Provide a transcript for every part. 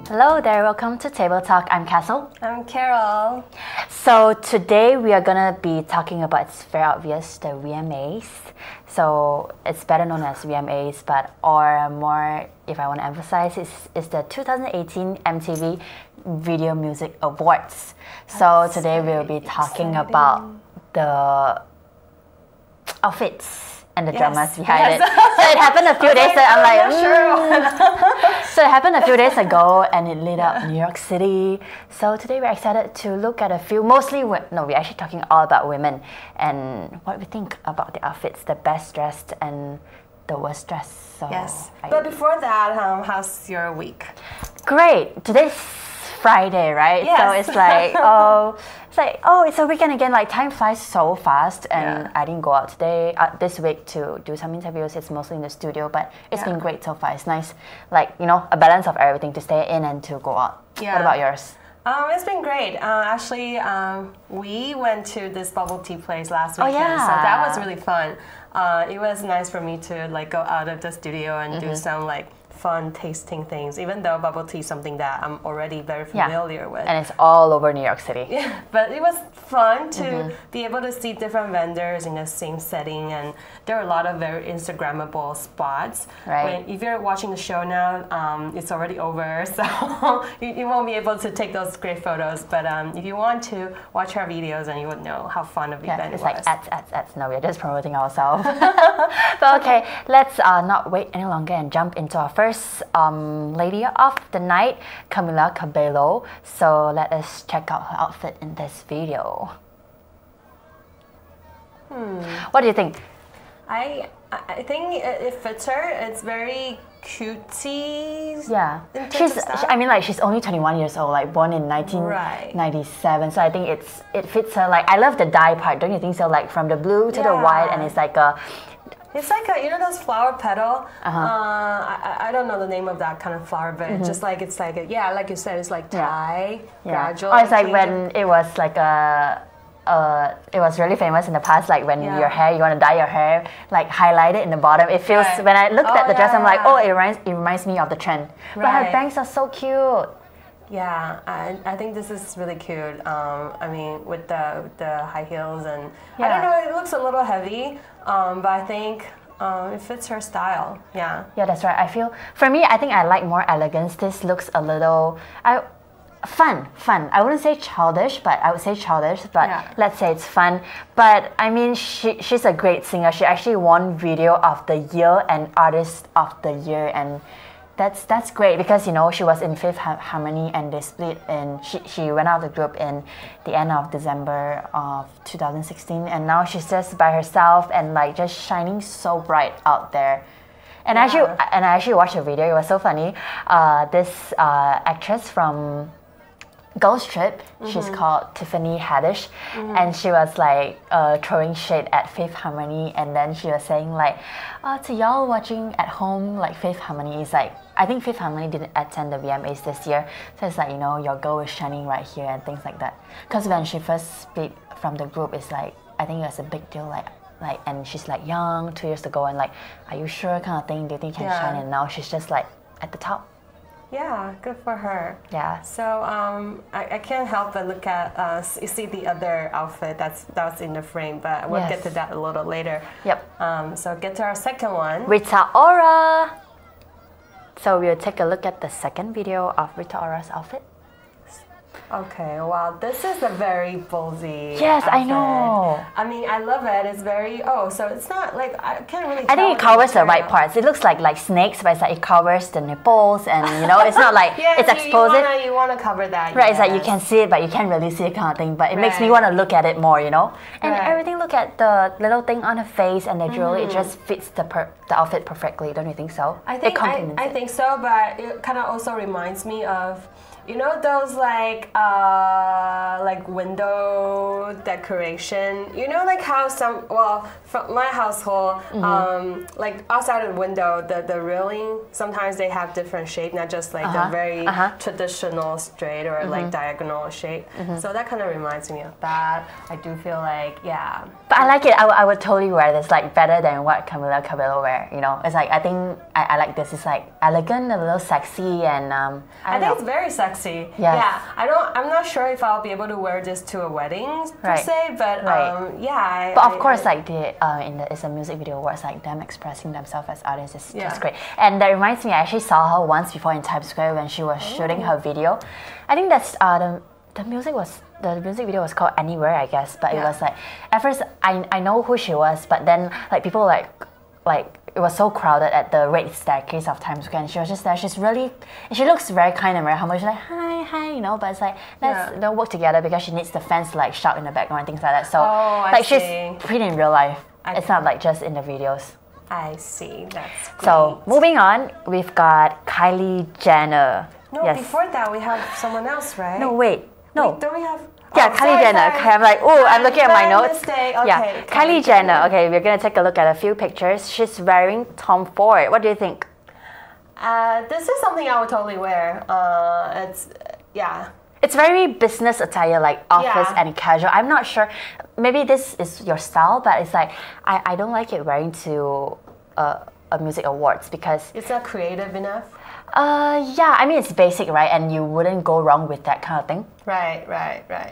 Hello there, welcome to Table Talk. I'm Kessyl. I'm Carol. So today we are gonna be talking about, it's very obvious, the VMAs. So it's better known as VMAs, but or more, if I want to emphasize, is the 2018 MTV Video Music Awards. So today we'll be talking about the outfits and the dramas behind it. So it happened a few days ago. I'm like, So it happened a few days ago, and it lit up New York City. So today we're excited to look at a few, we're actually talking all about women and what we think about the outfits, the best dressed and the worst dressed. So yes. But before that, how's your week? Great. Today's Friday, right? Yes. So it's like, it's a weekend again. Like time flies so fast, and I didn't go out today, this week to do some interviews. It's mostly in the studio, but it's been great so far. It's nice, like, a balance of everything, to stay in and to go out. Yeah. What about yours? It's been great. Actually, we went to this bubble tea place last weekend, so that was really fun. It was nice for me to go out of the studio and do some fun tasting things, even though bubble tea is something that I'm already very familiar with. And it's all over New York City. Yeah, but it was fun to be able to see different vendors in the same setting, and there are a lot of very Instagrammable spots. Right. If you're watching the show now, it's already over, so you won't be able to take those great photos, but if you want to watch our videos, then you would know how fun of the event it was. It's like ads. No, we're just promoting ourselves. But okay, let's not wait any longer and jump into our first lady of the night, Camila Cabello. So let us check out her outfit in this video. What do you think? I think it fits her. It's very cutesy. Yeah, she's only 21 years old, born in 1997. So I think it fits her. I love the dye part. Don't you think so? From the blue to the white, and it's like a. It's like those flower petal. I don't know the name of that kind of flower, but it's just like you said, it's like tie, gradual. Or it's like when it was it was really famous in the past, when you want to dye your hair, highlight it in the bottom. It feels, when I looked at the dress, I'm like, it reminds me of the trend. But her bangs are so cute. Yeah, I think this is really cute. I mean, with the high heels, and I don't know, it looks a little heavy, but I think it fits her style. Yeah. Yeah, that's right. I think I like more elegance. This looks a little fun. I wouldn't say childish, but I would say childish. But let's say it's fun. But I mean, she's a great singer. She actually won Video of the Year and Artist of the Year, and that's great, because she was in Fifth Harmony, and they split, and she went out of the group in the end of December of 2016, and now she's just by herself and just shining so bright out there. And I actually watched the video. It was so funny. This actress from Girls Trip, she's called Tiffany Haddish, and she was throwing shade at Fifth Harmony, and then she was saying to y'all watching at home, Fifth Harmony is I think Fifth Harmony didn't attend the VMAs this year, so it's your girl is shining right here and things like that. Because when she first split from the group, it's I think it was a big deal, and she's young, 2 years ago, and are you sure kind of thing, do you think you can shine? And now she's just at the top. Yeah, good for her. Yeah. So I can't help but look at see the other outfit that's in the frame, but we'll get to that a little later. Yep. So get to our second one. Rita Ora. So we'll take a look at the second video of Rita Ora's outfit. Okay, wow, this is a very ballsy outfit. I know. I mean, I love it. It's very, so it's not I can't really tell. I think it covers the right parts. It looks like snakes, but it covers the nipples, and it's not it's exposing. You want to cover that. Right, it's you can see it, but you can't really see it kind of thing. But it makes me want to look at it more, And everything, look at the little thing on her face and the jewelry. It just fits the outfit perfectly. Don't you think so? I think so, but it kind of also reminds me of you know those like window decoration. You know, like how from my household, like outside of the window, the railing sometimes they have different shape, not just like a very traditional straight or like diagonal shape. So that kind of reminds me of that. I do feel like But I like it. I would totally wear this like better than what Camila Cabello wear. You know, it's like I think I like this. It's like elegant, a little sexy, and I think it's very sexy. Yes. Yeah, I'm not sure if I'll be able to wear this to a wedding per se, but yeah. But of course, like it's a music video where it's like them expressing themselves as artists is just great. And that reminds me, I actually saw her once before in Times Square when she was shooting her video. I think that's the music video was called Anywhere, I guess. But it was like at first I know who she was, but then like people like it was so crowded at the red staircase of Times Square, and she was just there. She looks very kind and very humble. She's like, hi, you know, but it's like, let's work together because she needs the fans to like shout in the background and things like that. So like she's pretty in real life. It's not like just in the videos. I see, that's great. So moving on, we've got Kylie Jenner. No, before that we have someone else, right? No, wait. No. Wait, don't we have... Yeah, Kylie Jenner. Sorry. I'm like, I'm looking at my notes. Okay, yeah, Kylie Jenner. Okay, we're gonna take a look at a few pictures. She's wearing Tom Ford. What do you think? This is something I would totally wear. It's very business attire, like office and casual. I'm not sure. Maybe this is your style, but it's like I don't like it wearing to a music awards because it's not creative enough. Yeah, I mean it's basic, right? And you wouldn't go wrong with that kind of thing. Right.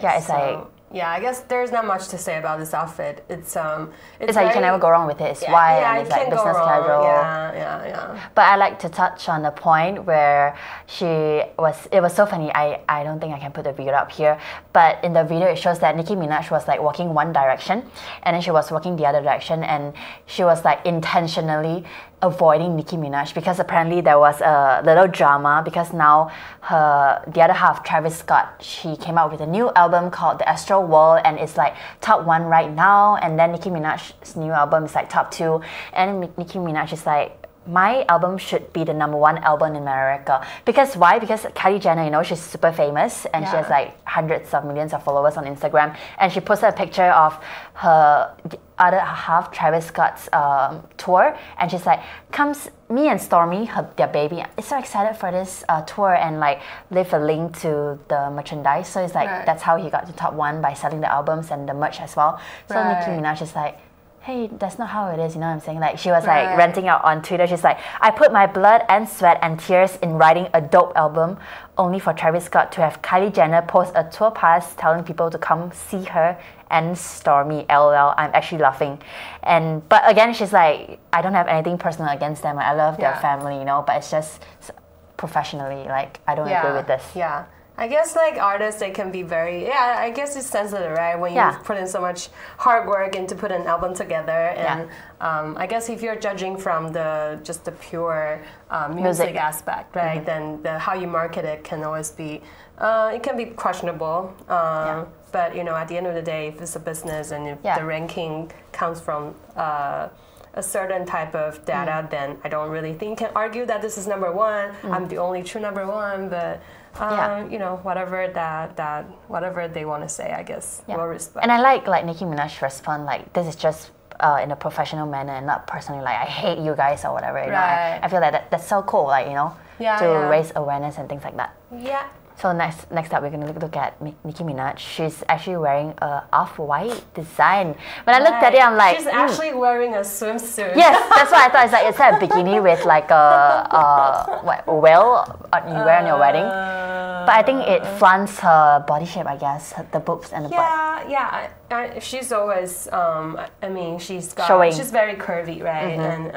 Yeah, it's like I guess there's not much to say about this outfit. It's like you can never go wrong with it. It's white and it's like business casual. Yeah. But I like to touch on the point where it was so funny. I don't think I can put the video up here, but in the video it shows that Nicki Minaj was like walking one direction and then she was walking the other direction, and she was like intentionally avoiding Nicki Minaj because apparently there was a little drama because now the other half, Travis Scott, she came out with a new album called The Astral World, and it's like top 1 right now, and then Nicki Minaj's new album is like top 2, and Nicki Minaj is like, my album should be the #1 album in America. Because why? Because Kylie Jenner, you know, she's super famous and she has like hundreds of millions of followers on Instagram, and she posted a picture of the other half, Travis Scott's tour, and she's like, comes me and Stormy, their baby, is so excited for this tour, and like leave a link to the merchandise. So it's like that's how he got to top 1 by selling the albums and the merch as well. So Nicki Minaj is like, hey, that's not how it is, you know what I'm saying? Like, she was like ranting out on Twitter. She's like, I put my blood and sweat and tears in writing a dope album only for Travis Scott to have Kylie Jenner post a tour pass telling people to come see her and Stormy. LOL, I'm actually laughing. But again, she's like, I don't have anything personal against them. I love their family, you know, but it's just professionally, like, I don't agree with this. Yeah. I guess like artists, they can be very, I guess it's sensitive, right? When you put in so much hard work into put an album together. And I guess if you're judging from just the pure music aspect, right? Then how you market it can always be, it can be questionable. But, you know, at the end of the day, if it's a business and if the ranking comes from a certain type of data, then I don't really think you can argue that this is #1. I'm the only true #1, but... you know, whatever whatever they want to say, I guess we'll respect. And I like Nicki Minaj respond like, this is just in a professional manner and not personally like, I hate you guys or whatever. You know? I feel like that's so cool, like, you know, to raise awareness and things like that. Yeah. So next up, we're going to look at Nicki Minaj. She's actually wearing a off-white design. When I looked at it, I'm like... She's actually wearing a swimsuit. Yes, that's what I thought. It's like, it's a bikini with like a whale you wear on your wedding. But I think it flaunts her body shape, I guess, the boobs and the butt. Yeah. She's always, I mean, she's very curvy, right? And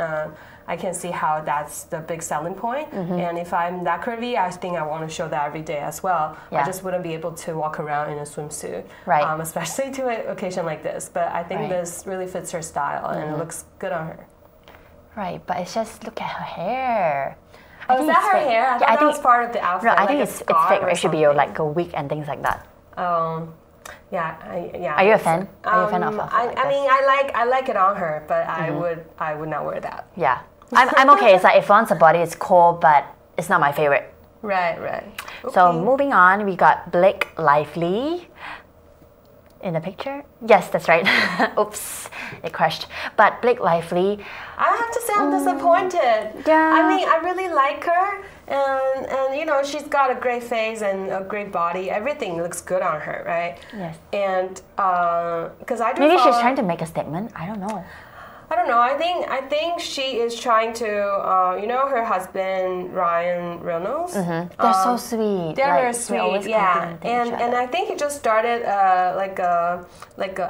I can see how that's the big selling point. And if I'm that curvy, I think I want to show that every day as well. I just wouldn't be able to walk around in a swimsuit, especially to an occasion like this. But I think this really fits her style and it looks good on her. Right, but it's just, look at her hair. Oh, is that her hair? I think it's part of the outfit. No, I think it's fake. It should be like a wig and things like that. Yeah. Are you a fan? Are you a fan of her? I mean, I like it on her, but I would not wear that. Yeah. I'm okay. It's like it flaunts the body, it's cool, but it's not my favorite. Right. Okay. So moving on, we got Blake Lively in the picture. Yes, that's right. Oops, it crashed. But Blake Lively, I have to say I'm disappointed. Yeah. I mean, I really like her, and you know, she's got a great face and a great body. Everything looks good on her, right? Yes. And because I do maybe follow, she's trying to make a statement. I don't know. I don't know. I think she is trying to, you know, her husband Ryan Reynolds. They're so sweet. They're like, very sweet, always yeah. complimenting each And other. I think he just started like a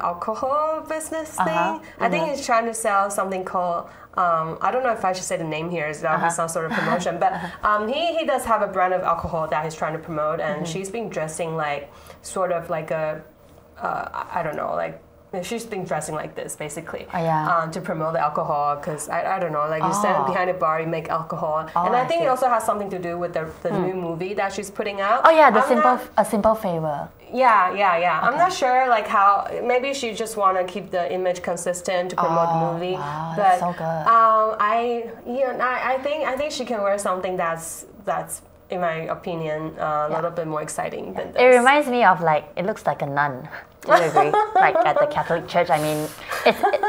alcohol business thing. I think he's trying to sell something called. I don't know if I should say the name here. That would be some sort of promotion, but he does have a brand of alcohol that he's trying to promote, and she's been dressing like sort of like a I don't know, like. She's been dressing like this basically to promote the alcohol because I don't know, like you stand behind a bar, you make alcohol, and I think it also has something to do with the new movie that she's putting out. Oh yeah, a simple favor. Yeah. Okay. I'm not sure like how. Maybe she just want to keep the image consistent to promote the movie. Wow, but that's so good. I think she can wear something that's in my opinion a little bit more exciting than this. It reminds me of like it looks like a nun. Do you agree? Like at the Catholic church. I mean,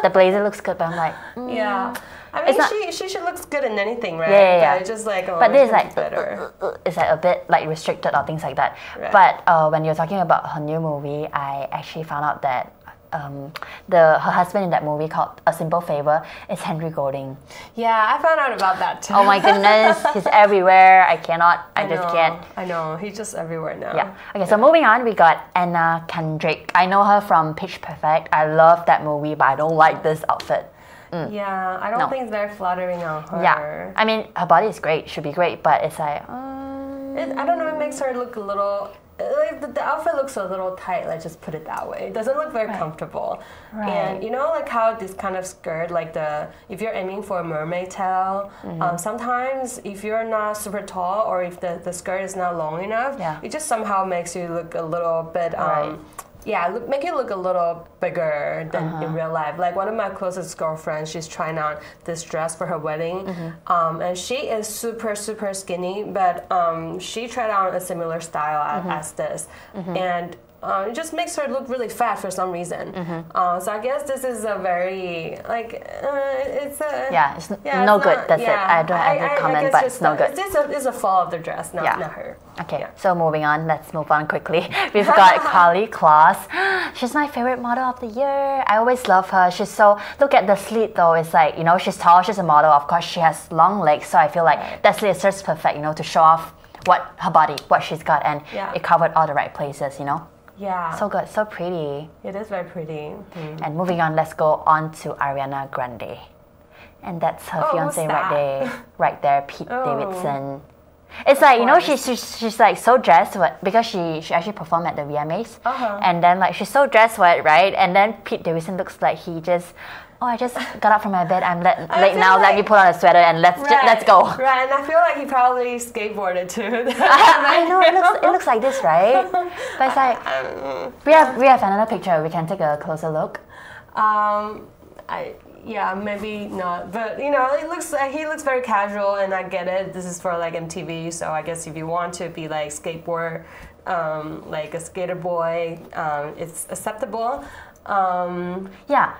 the blazer looks good, but I'm like, yeah. I mean, she should look good in anything, right? Yeah. But it's just like, but this is like better. It's like a bit like restricted or things like that. Right. But when you're talking about her new movie, I actually found out that her husband in that movie called A Simple Favor is Henry Golding. Yeah, I found out about that too. Oh my goodness, he's everywhere. I just can't. I know, he's just everywhere now. Yeah. Okay, so moving on, we got Anna Kendrick. I know her from Pitch Perfect. I love that movie, but I don't like this outfit. Yeah, I don't think it's very flattering on her. Yeah, I mean, her body is great, should be great, but it's like, I don't know, it makes her look a little, like the outfit looks a little tight, let's just put it that way. It doesn't look very comfortable. Right. And you know, like how this kind of skirt, like if you're aiming for a mermaid tail, sometimes if you're not super tall or if the skirt is not long enough, it just somehow makes you look a little bit, make you look a little bigger than in real life. Like one of my closest girlfriends, she's trying on this dress for her wedding, and she is super, super skinny, but she tried on a similar style as this, and it just makes her look really fat for some reason. So I guess this is a very it's no good. That's it. I don't have a comment, but it's no good. It's a flaw of the dress, not her. Okay, so moving on. Let's move on quickly. We've got Carly Kloss. She's my favorite model of the year. I always love her. She's so. Look at the slit though. It's like, you know, she's tall. She's a model. Of course, she has long legs. So I feel like that slit is just perfect. You know, to show off her body, what she's got, and it covered all the right places. You know. Yeah. So good, so pretty. It is very pretty. And moving on, let's go on to Ariana Grande. And that's her fiance right there, Pete Davidson. It's like, you know, she's like so dressed because she actually performed at the VMAs. And then like she's so dressed right? And then Pete Davidson looks like he just, I just got up from my bed. I'm late now. Let me put on a sweater and let's go. Right, and I feel like he probably skateboarded too. I know it looks like this, right? But it's like we have another picture. We can take a closer look. Yeah, maybe not, but you know, he looks very casual, and I get it. This is for like MTV, so I guess if you want to be like skateboard, like a skater boy, it's acceptable. Yeah.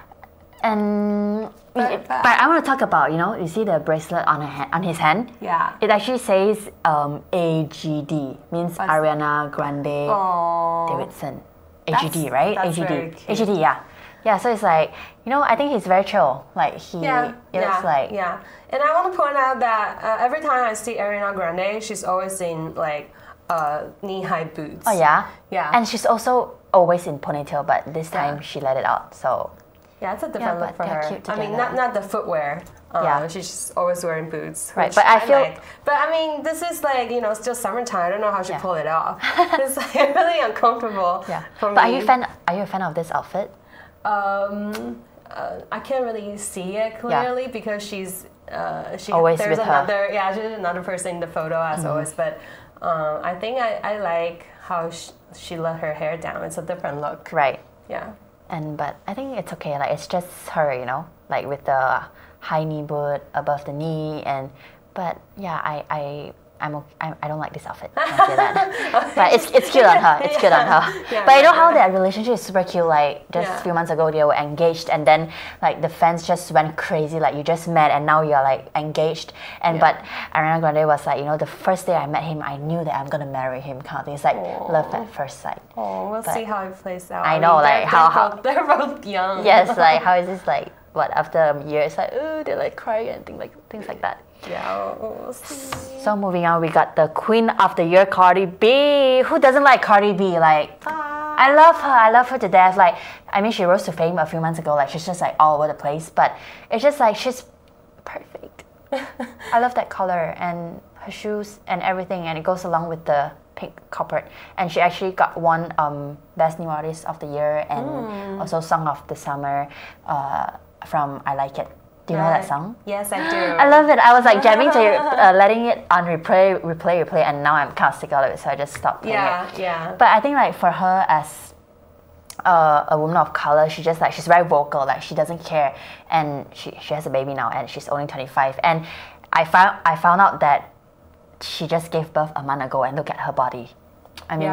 And but I want to talk about, you know, you see the bracelet on his hand? Yeah. It actually says AGD, means Ariana Grande Davidson. AGD, right? AGD, yeah. Yeah, so it's like, you know, I think he's very chill. Like looks like. Yeah. And I want to point out that every time I see Ariana Grande, she's always in like knee-high boots. Oh yeah? Yeah. And she's also always in ponytail, but this time she let it out, so. Yeah, it's a different look for her. Cute I mean, not the footwear. She's always wearing boots. Right, but I feel. But I mean, this is like, you know, still summertime. I don't know how she pulled it off. It's like really uncomfortable. Yeah. For but me. Are you a fan of this outfit? I can't really see it clearly because she's always there's with another her. She's another person in the photo as always. But I think I like how she let her hair down. It's a different look. Right. Yeah. But I think it's okay. Like it's just her, you know, like with the high knee boot above the knee, but yeah, I I don't like this outfit. I say that. But it's cute on her. It's cute on her. Yeah, but you know how their relationship is super cute. Like just a few months ago they were engaged, and then like the fans just went crazy. Like you just met and now you're like engaged. And but Ariana Grande was like, you know, the first day I met him, I knew that I'm gonna marry him. Kind of thing. It's like love at first sight. Oh, we'll see how it plays out. I know, like they're both young. Yes, like how is this like? What after a year? It's like they're like crying and things like that. Yeah, we'll see. So moving on, we got the Queen of the Year, Cardi B. Who doesn't like Cardi B? Like, I love her. I love her to death. Like, I mean, she rose to fame a few months ago. Like, she's just like all over the place. But it's just like she's perfect. I love that color and her shoes and everything, and it goes along with the pink corporate. And she actually got one Best New Artist of the Year and also Song of the Summer from I Like It. Do you know that song? Yes, I do. I love it. I was like jamming to letting it on replay, and now I'm kind of sick of it, so I just stopped playing it. Yeah. But I think like for her as a woman of color, she's very vocal. Like she doesn't care, and she has a baby now, and she's only 25. And I found out that she just gave birth a month ago, and look at her body. I mean,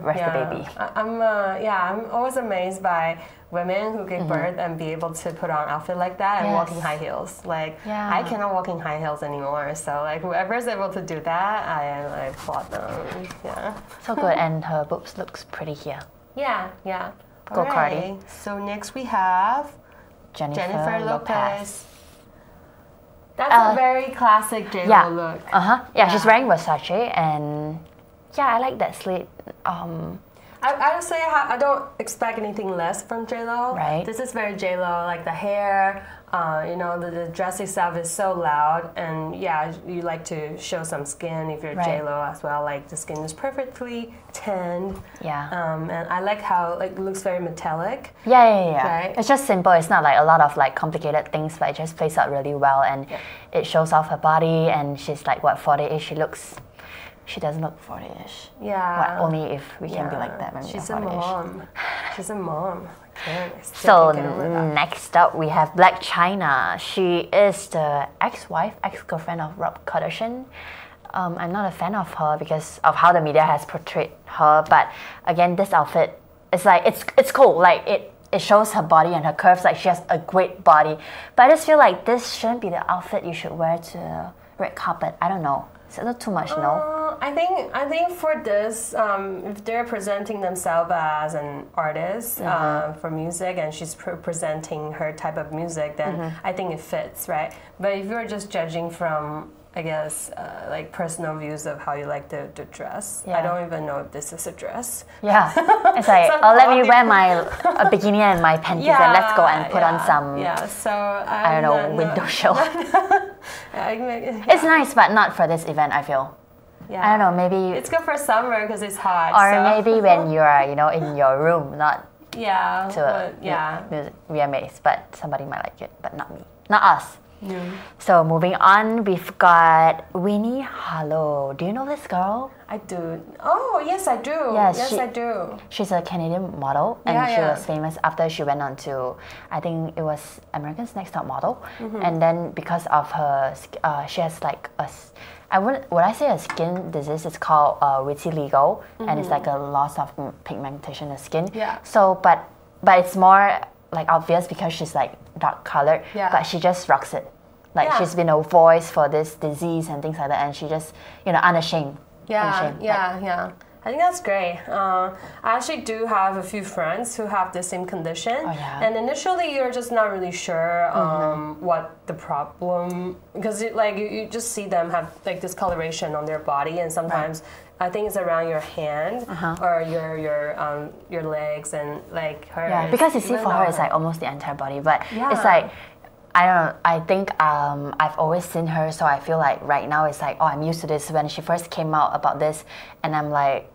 where's the baby? I'm always amazed by women who give birth and be able to put on an outfit like that and walk in high heels. Like, I cannot walk in high heels anymore. So, like, whoever is able to do that, I applaud them. Yeah. So good, and her boobs looks pretty here. Yeah. Go Cardi. So next we have Jennifer Lopez. That's a very classic J-Lo look. Yeah, she's wearing Versace, and I like that slit. I would say I don't expect anything less from J-Lo. Right. This is very J-Lo, like the hair, you know, the dress itself is so loud, and you like to show some skin if you're J-Lo as well. Like the skin is perfectly tanned. Yeah. And I like how it looks very metallic. Yeah. Right? It's just simple. It's not like a lot of like complicated things, but it just plays out really well, and it shows off her body. And she's like 40-ish. She doesn't look 40-ish. Yeah. Well, only if we can be like that when She's we're 40-ish. a mom. She's a mom. So next up we have Black Chyna. She is the ex-girlfriend of Rob Kardashian. I'm not a fan of her because of how the media has portrayed her. But again, this outfit is like it's cool. Like it shows her body and her curves. Like she has a great body. But I just feel like this shouldn't be the outfit you should wear to the red carpet. I don't know. Is it not too much? No. I think for this, if they're presenting themselves as an artist for music, and she's presenting her type of music, then I think it fits, right? But if you're just judging from, I guess, like personal views of how you like the dress, I don't even know if this is a dress. Yeah, it's like, let me wear my bikini and my panties, and let's go and put on some. Yeah, so I don't know, window show. It's nice, but not for this event, I feel. Yeah. I don't know, maybe it's good for summer because it's hot. Or maybe when you are, in your room, not to VMAs. But somebody might like it, but not me, not us. So moving on, we've got Winnie Harlow. Do you know this girl? I do. Oh, yes, I do. Yes, I do. She's a Canadian model, and she was famous after she went on to, I think it was America's Next Top Model. And then because of her, she has like would I say a skin disease? It's called vitiligo, and it's like a loss of pigmentation of skin. Yeah. So, but it's more like obvious because she's like dark colored, but she just rocks it. Like she's been a voice for this disease and things like that, and she just unashamed. Yeah. I think that's great. I actually do have a few friends who have the same condition, and initially you're just not really sure what the problem, because you just see them have like discoloration on their body, and sometimes I think it's around your hand or your legs, and like her. Yeah, because you see for her it's like almost the entire body, but it's like, I don't know, I think I've always seen her, so I feel like right now it's like, I'm used to this. When she first came out about this, and I'm like,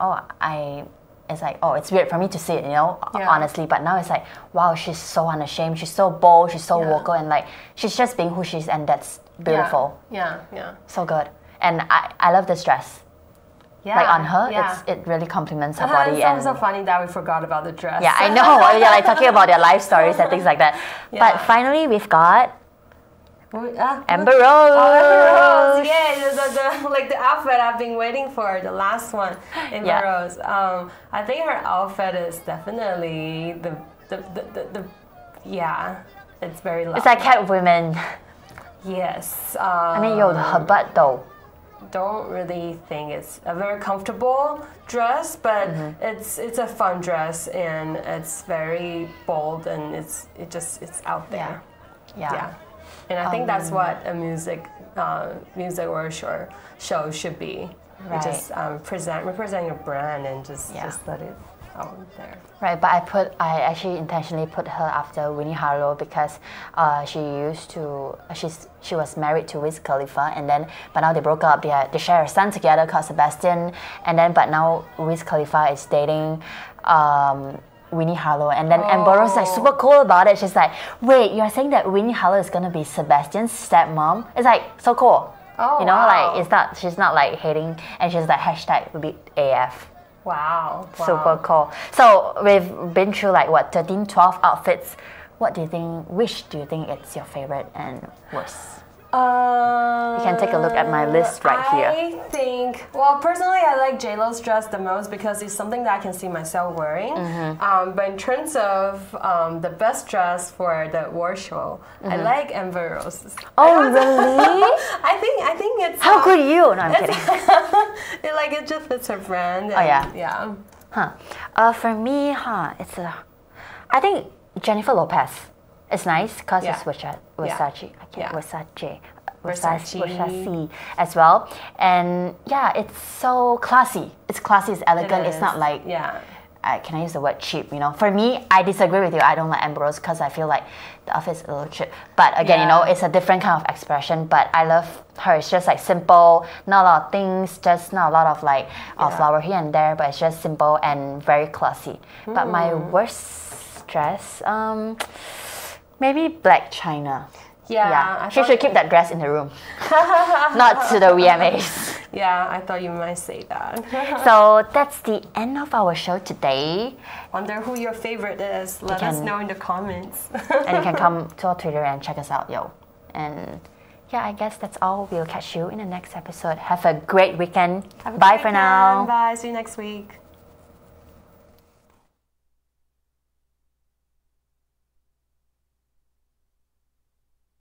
it's weird for me to see it, honestly. But now it's like, wow, she's so unashamed, she's so bold, she's so vocal, and like, she's just being who she is, and that's beautiful. Yeah. So good. And I love this dress. Yeah, like on her, it really complements her body. It's so funny that we forgot about the dress. Yeah, I know. Like talking about their life stories and things like that. But finally, we've got Amber Rose. Oh, Amber Rose. Yeah, like the outfit I've been waiting for, the last one, Amber Rose. I think her outfit is definitely the it's very lovely. It's like Catwoman. Yes. I mean, her butt though. Don't really think it's a very comfortable dress, but it's a fun dress and it's very bold and it's out there. Yeah. And I think that's what a music or show should be. Right. Just represent your brand and just let it out there. Right, but I actually intentionally put her after Winnie Harlow because she was married to Wiz Khalifa, but now they broke up. They share a son together called Sebastian, but now Wiz Khalifa is dating Winnie Harlow, and then Amber Rose is like super cool about it. She's like, wait, you're saying that Winnie Harlow is gonna be Sebastian's stepmom? It's like so cool. Like she's not like hating, and she's like #AF. Wow. Super cool. So we've been through like 13, 12 outfits. Which do you think it's your favorite and worst? You can take a look at my list right here. I think, personally, I like JLo's dress the most because it's something that I can see myself wearing. But in terms of the best dress for the award show, I like Amber Rose's. Oh, really? I think it's. How could you? No, I'm kidding. It just fits her brand. Yeah. For me, I think Jennifer Lopez. It's nice because it's Versace. Versace as well. And it's so classy. It's classy, it's elegant. It's not like, can I use the word cheap? For me, I disagree with you. I don't like Amber Rose because I feel like the outfit is a little cheap. But again, it's a different kind of expression. But I love her. It's just like simple, not a lot of things, just not a lot of like flower here and there, but it's just simple and very classy. But my worst dress, maybe black Chyna. Yeah. She should keep that dress in the room, not to the VMAs. Yeah, I thought you might say that. So that's the end of our show today. Wonder who your favorite is. Let us know in the comments. And you can come to our Twitter and check us out, And I guess that's all. We'll catch you in the next episode. Have a great weekend. Bye for now. Bye. See you next week.